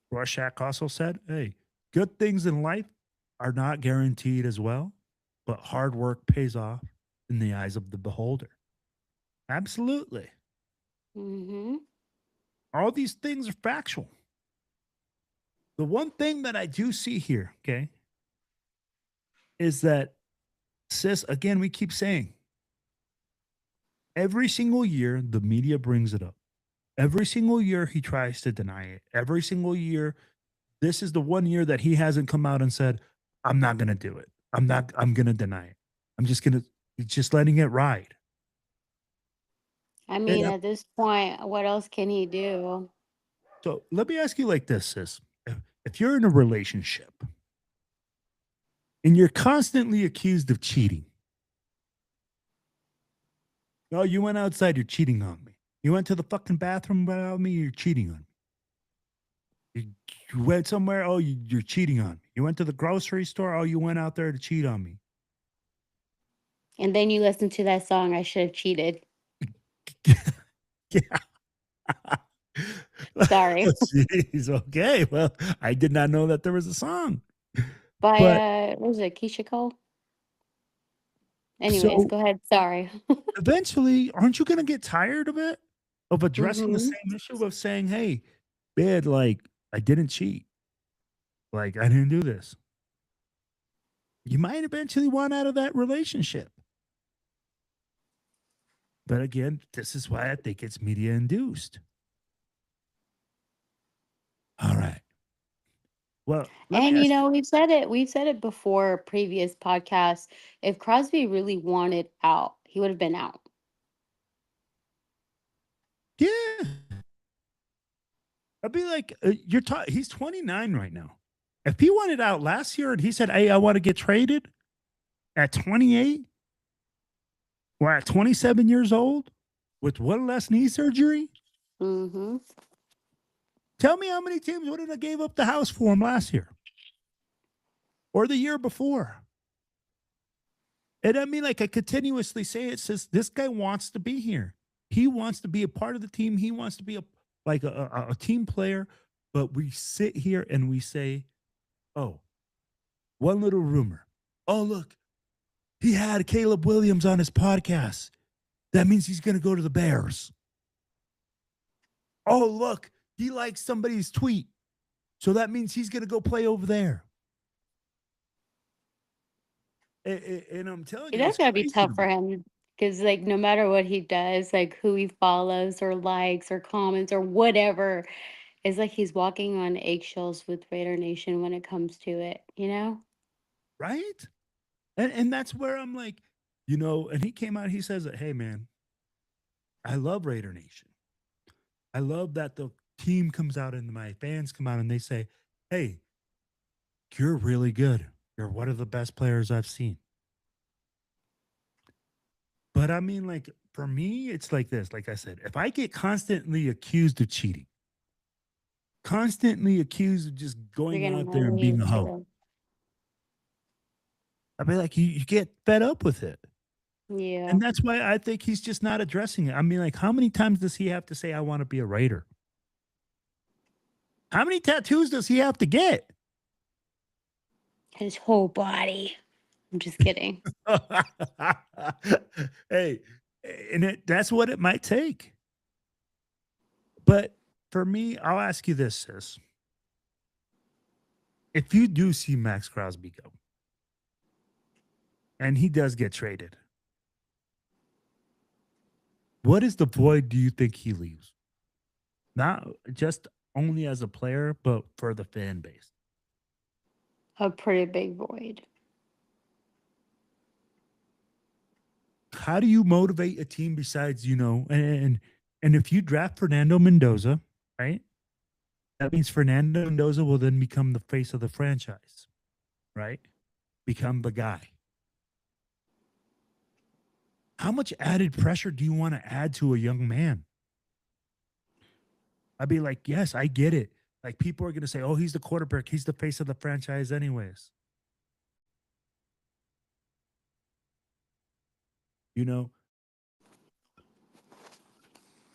Rorschach also said, hey, good things in life are not guaranteed as well, but hard work pays off in the eyes of the beholder. Absolutely. Mm-hmm. All these things are factual. The one thing that I do see here, okay, is that, sis, again, we keep saying, every single year, the media brings it up. Every single year, he tries to deny it. Every single year, this is the one year that he hasn't come out and said, I'm not going to do it. I'm going to deny it. I'm just letting it ride. I And mean, at this point, what else can he do? so let me ask you like this, sis. If you're in a relationship and you're constantly accused of cheating, oh, you went outside, you're cheating on me. You went to the fucking bathroom without me, you're cheating on me. You went somewhere, oh, you're cheating on me. You went to the grocery store, oh, you went out there to cheat on me. And then you listen to that song, I Should Have Cheated. Yeah. Sorry. Jeez, okay. Well, I did not know that there was a song. By, But what was it, Keisha Cole? Anyways, so go ahead. Sorry. eventually, aren't you going to get tired of it? Of addressing the Mm-hmm. same issue of saying, hey, babe, like, I didn't cheat. Like, I didn't do this. You might eventually want out of that relationship. But again, this is why I think it's media induced. All right. Well, let me And ask you. we've said it before previous podcasts. If Crosby really wanted out, he would have been out. Yeah. I'd be like, he's 29 right now. If he wanted out last year and he said, hey, I want to get traded at 28 or at 27 years old with one less knee surgery, Mm-hmm. tell me how many teams would have gave up the house for him last year or the year before. And I mean, like I continuously say, it says this guy wants to be here. He wants to be a part of the team. He wants to be a team player. But we sit here and we say, oh, one little rumor. Oh, look, he had Caleb Williams on his podcast. That means he's going to go to the Bears. Oh, look, he likes somebody's tweet. So that means he's going to go play over there. And I'm telling you, That's it's gotta be crazy tough to for me. him because, like, no matter what he does, like who he follows or likes or comments or whatever, it's like he's walking on eggshells with Raider Nation when it comes to it, you know? Right? And that's where I'm like, and he came out, he says that, hey, man, I love Raider Nation. I love that the team comes out and my fans come out and they say, hey, you're really good. You're one of the best players I've seen. But I mean, like, for me, it's like this. Like I said, if I get constantly accused of cheating, constantly accused of just You're going gonna out there wanna and being leave a hoe, too. I'd be like, you get fed up with it. Yeah. And that's why I think he's just not addressing it. I mean, like, how many times does he have to say, I want to be a Raider? How many tattoos does he have to get? His whole body. I'm just kidding. Hey, and that's what it might take. But for me, I'll ask you this, sis. If you do see Maxx Crosby go, and he does get traded, what is the void do you think he leaves? Not just only as a player, but for the fan base. A pretty big void. How do you motivate a team besides, and if you draft Fernando Mendoza, right? That means Fernando Mendoza will then become the face of the franchise, right? Become the guy. How much added pressure do you want to add to a young man? I'd be like, yes, I get it. Like people are going to say, oh, he's the quarterback. He's the face of the franchise anyways.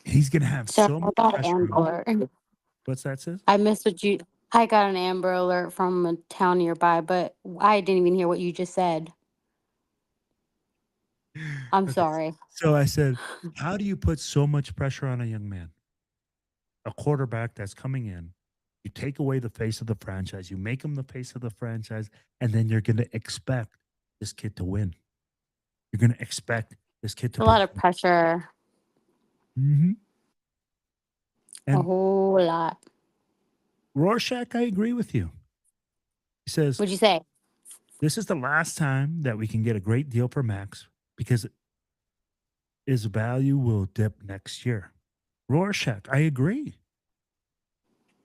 He's going to have So so I much got an pressure on Amber him. Alert. What's that, sis? I missed what you. I got an Amber Alert from a town nearby, but I didn't even hear what you just said. I'm Okay. sorry. So I said, how do you put so much pressure on a young man? A quarterback that's coming in, you take away the face of the franchise, you make him the face of the franchise, and then you're going to expect this kid to win. You're going to expect this kid It's to a lot of perform. pressure. Mm-hmm. A And whole lot. Rorschach, I agree with you. He says, What'd you say? this is the last time that we can get a great deal for Max because his value will dip next year. Rorschach, I agree.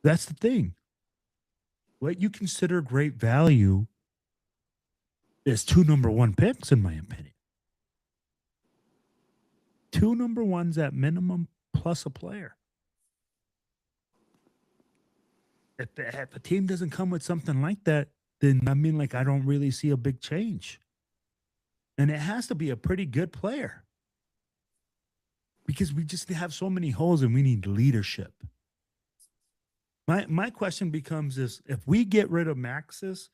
That's the thing. What you consider great value is 2 number 1 picks, in my opinion. 2 number 1s at minimum plus a player. If a team doesn't come with something like that, then I mean, like, I don't really see a big change. And it has to be a pretty good player because we just have so many holes and we need leadership. My question becomes is if we get rid of Maxis,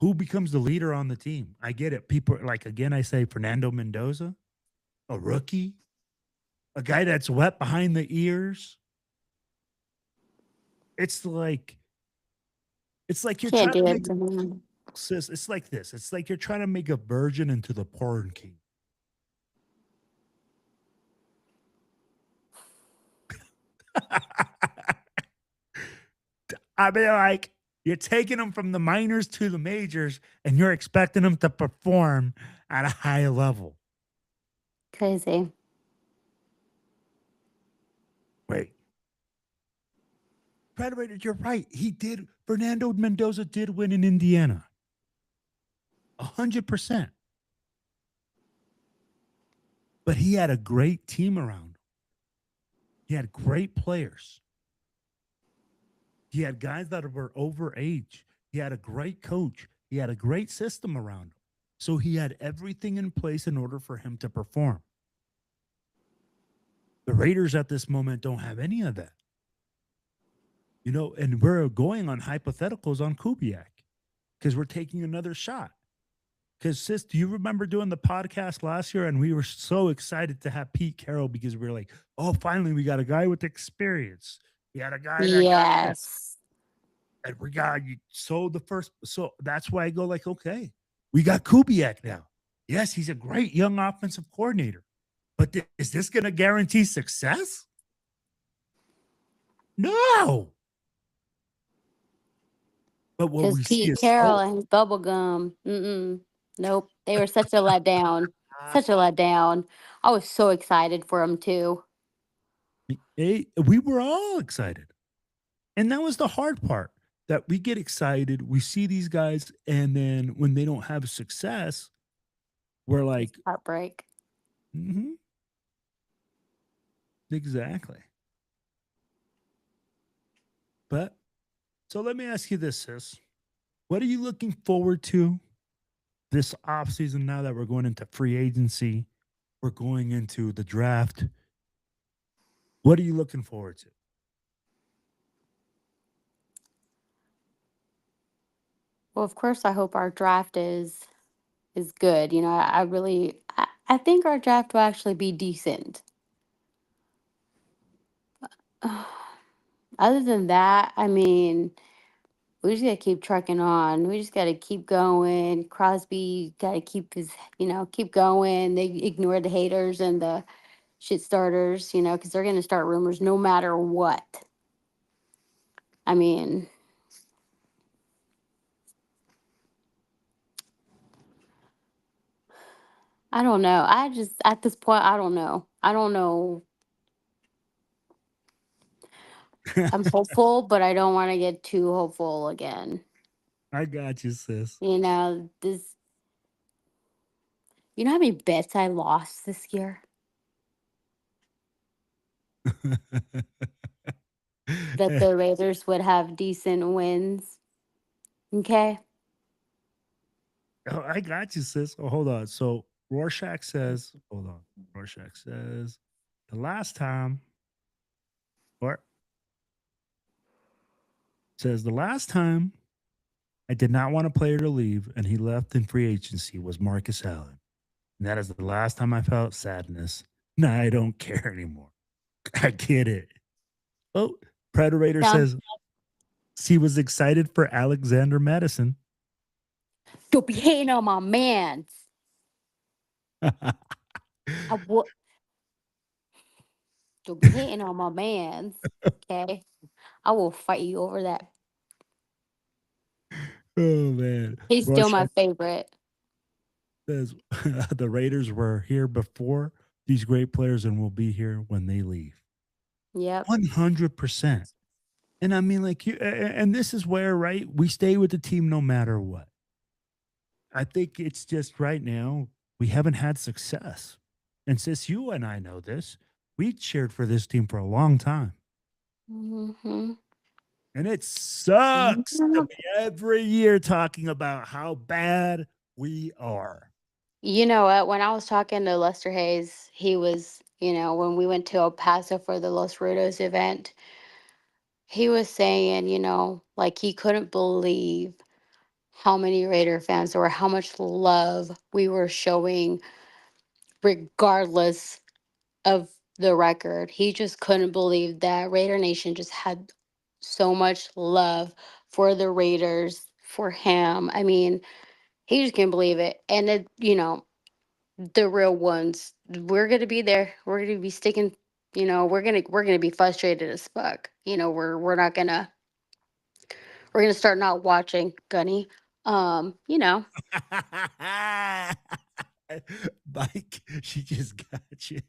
who becomes the leader on the team? I get it. People like, again, I say Fernando Mendoza, a rookie, a guy that's wet behind the ears. It's like you're Can't trying do to it make to him. sis. It's like this. It's like you're trying to make a virgin into the porn king. I mean, like, you're taking them from the minors to the majors, and you're expecting them to perform at a high level. Crazy. Wait, Predator, you're right. He did. Fernando Mendoza did win in Indiana. 100%. But he had a great team around him. He had great players. He had guys that were over age. He had a great coach. He had a great system around him. So he had everything in place in order for him to perform. The Raiders at this moment don't have any of that. You know, and we're going on hypotheticals on Kubiak because we're taking another shot. Because, sis, do you remember doing the podcast last year? And we were so excited to have Pete Carroll because we were like, oh, finally, we got a guy with experience. We had a guy that got this. Yes. And we got you sold the first. So that's why I go like, okay, we got Kubiak now. Yes, he's a great young offensive coordinator. But is this going to guarantee success? No. But what Because we see Pete is Carroll and his bubble gum. Nope. They were such a letdown. Such a letdown. I was so excited for him too. We were all excited. And that was the hard part, that we get excited, we see these guys, and then when they don't have success, we're like, Heartbreak. Exactly. But so let me ask you this, sis. What are you looking forward to this offseason now that we're going into free agency? We're going into the draft. What are you looking forward to? Well, of course, I hope our draft is good. You know, I think our draft will actually be decent. Other than that, I mean, we just gotta keep trucking on. We just gotta keep going. Crosby gotta keep going. They ignore the haters and the shit starters, because they're gonna start rumors no matter what. I mean, I don't know. I just at this point, I don't know. I don't know. I'm hopeful, but I don't want to get too hopeful again. I got you, sis. You know, you know how many bets I lost this year? That the Raiders would have decent wins. Okay. Oh, I got you, sis. Oh, hold on. So Rorschach says, hold on. Rorschach says, the last time, or says the last time I did not want a player to leave and he left in free agency was Marcus Allen. And that is the last time I felt sadness. No, I don't care anymore. I get it. Oh, Predator says he was excited for Alexander Madison. Don't be hating on my mans. Don't be hating on my mans. Okay. I will fight you over that. Oh, man. He's still my favorite. Says the Raiders were here before these great players and will be here when they leave. Yep. 100%. And I mean, like, and this is where, right, we stay with the team no matter what. I think it's just right now, we haven't had success. And since you and I know this, we cheered for this team for a long time. Mm-hmm. And it sucks to be every year talking about how bad we are. You know what? When I was talking to Lester Hayes, he was, when we went to El Paso for the Los Rudos event, he was saying, like he couldn't believe how many Raider fans there were, how much love we were showing, regardless of the record. He just couldn't believe that Raider Nation just had so much love for the Raiders, for him. I mean, he just can't believe it. And the real ones, we're gonna be there. We're gonna be sticking. We're gonna be frustrated as fuck. We're gonna start not watching Gunny. You know. Mike, she just got you.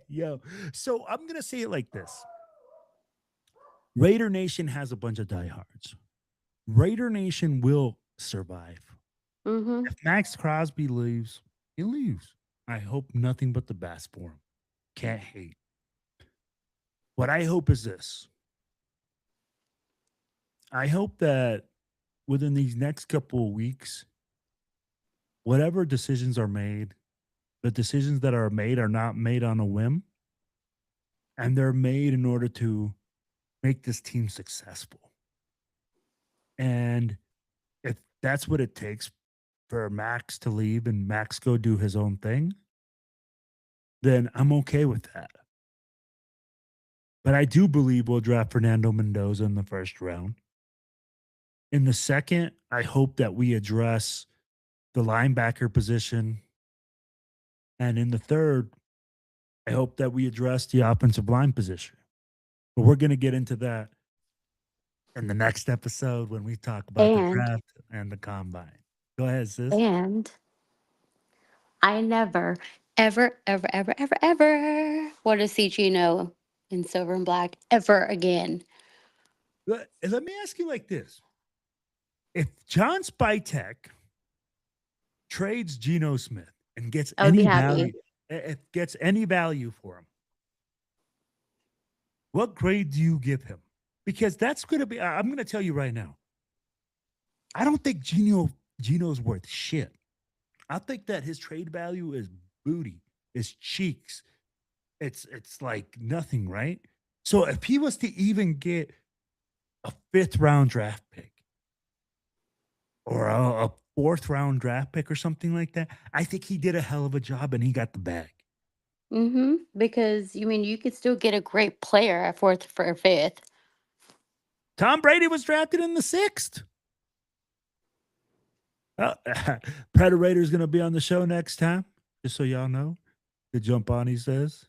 Yo, so I'm going to say it like this. Raider Nation has a bunch of diehards. Raider Nation will survive. Mm-hmm. If Maxx Crosby leaves, he leaves. I hope nothing but the best for him. Can't hate. What I hope is this. I hope that within these next couple of weeks, whatever decisions are made, the decisions that are made are not made on a whim, and they're made in order to make this team successful. And if that's what it takes for Max to leave and Max go do his own thing, then I'm okay with that. But I do believe we'll draft Fernando Mendoza in the first round. In the second, I hope that we address the linebacker position. And in the third, I hope that we address the offensive line position. But we're going to get into that in the next episode when we talk about the draft and the combine. Go ahead, sis. And I never, ever, ever, ever, ever, ever want to see Gino in silver and black ever again. Let me ask you like this. If John Spytek trades Geno Smith and gets any value, if gets any value for him, what grade do you give him? Because that's going to be, I'm going to tell you right now, I don't think Geno's worth shit. I think that his trade value is booty, his cheeks. It's like nothing, right? So if he was to even get a 5th round draft pick or a 4th round draft pick or something like that, I think he did a hell of a job and he got the bag. Mm-hmm. Because you could still get a great player at 4th or 5th. Tom Brady was drafted in the 6th. Predator is going to be on the show next time, just so y'all know. The jump on, he says.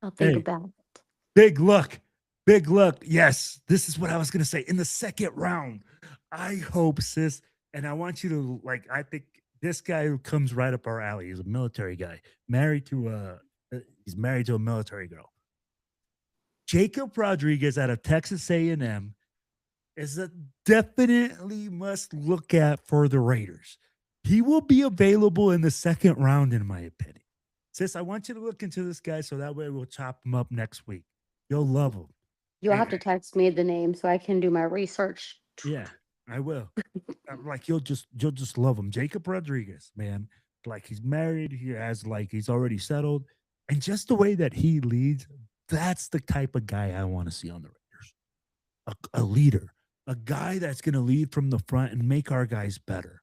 I'll think about it. Big luck. Big luck. Yes, this is what I was going to say. In the 2nd round, I hope, sis, and I want you to, I think this guy who comes right up our alley. He's a military guy, he's married to a military girl. Jacob Rodriguez out of Texas A&M is a definitely must look at for the Raiders. He will be available in the 2nd round, in my opinion. Sis, I want you to look into this guy so that way we'll chop him up next week. You'll love him. You'll have to text me the name so I can do my research. Yeah, I will. You'll just love him. Jacob Rodriguez, man. He's married. He's already settled. And just the way that he leads, that's the type of guy I want to see on the Raiders. A leader. A guy that's going to lead from the front and make our guys better.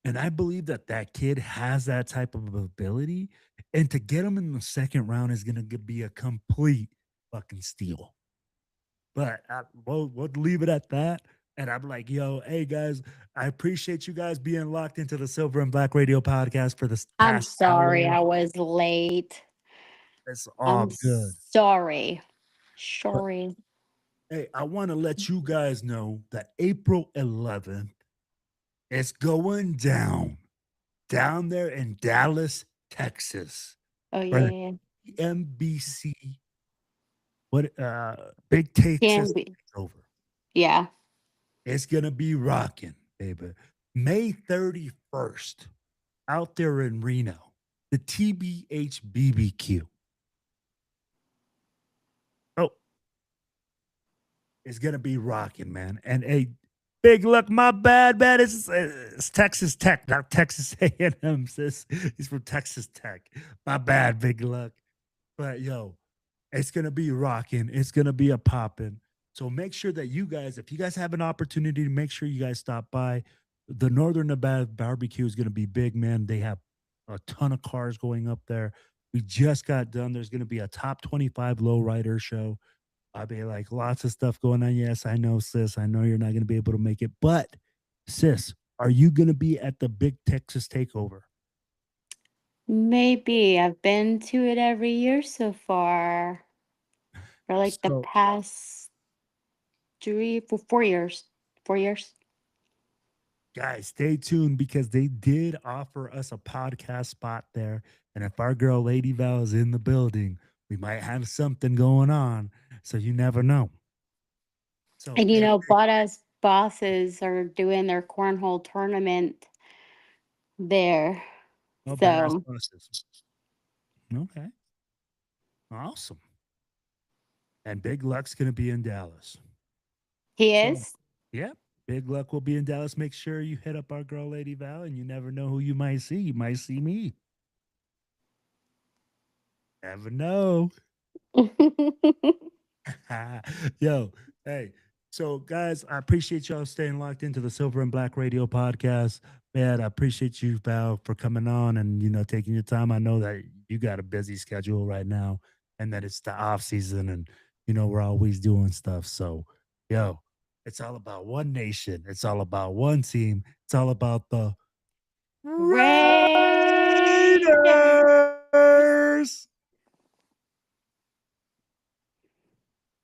And I believe that kid has that type of ability. And to get him in the 2nd round is going to be a complete fucking steal. But we'll leave it at that. And I'm like, yo, hey, guys, I appreciate you guys being locked into the Silver and Black Radio podcast for this past I'm sorry hour. I was late. It's all good. Sorry. But, hey, I want to let you guys know that April 11th is going down there in Dallas, Texas. Oh for the yeah, NBC Big Texas can be. Takeover. Yeah. It's gonna be rocking, baby. May 31st, out there in Reno, the TBH BBQ. Oh, it's gonna be rocking, man. And a big look, my bad, man. It's Texas Tech, not Texas A&M. Sis, he's from Texas Tech. My bad, big luck. But yo, it's gonna be rocking. It's gonna be a popping. So make sure that you guys, if you guys have an opportunity, make sure you guys stop by. The Northern Nevada barbecue is gonna be big, man. They have a ton of cars going up there. We just got done. There's gonna be a top 25 lowrider show. I mean, like lots of stuff going on. Yes, I know, sis. I know you're not gonna be able to make it, but sis, are you gonna be at the Big Texas Takeover? Maybe. I've been to it every year so far. For like the So past 4 years. 4 years. guys, stay tuned because they did offer us a podcast spot there. And if our girl Lady Val is in the building, we might have something going on. So you never know. So And hey, Badass Bosses are doing their cornhole tournament there. no badass So bosses. Okay. Awesome. And Big Luck's gonna be in Dallas. he So is. yeah, Big Luck will be in Dallas. Make sure you hit up our girl Lady Val, and you never know who you might see. You might see me. Never know. Yo, hey. So, guys, I appreciate y'all staying locked into the Silver and Black Radio podcast. Man, I appreciate you, Val, for coming on and taking your time. I know that you got a busy schedule right now, and that it's the off season, and we're always doing stuff. So, yo, it's all about one nation. It's all about one team. It's all about the Ray.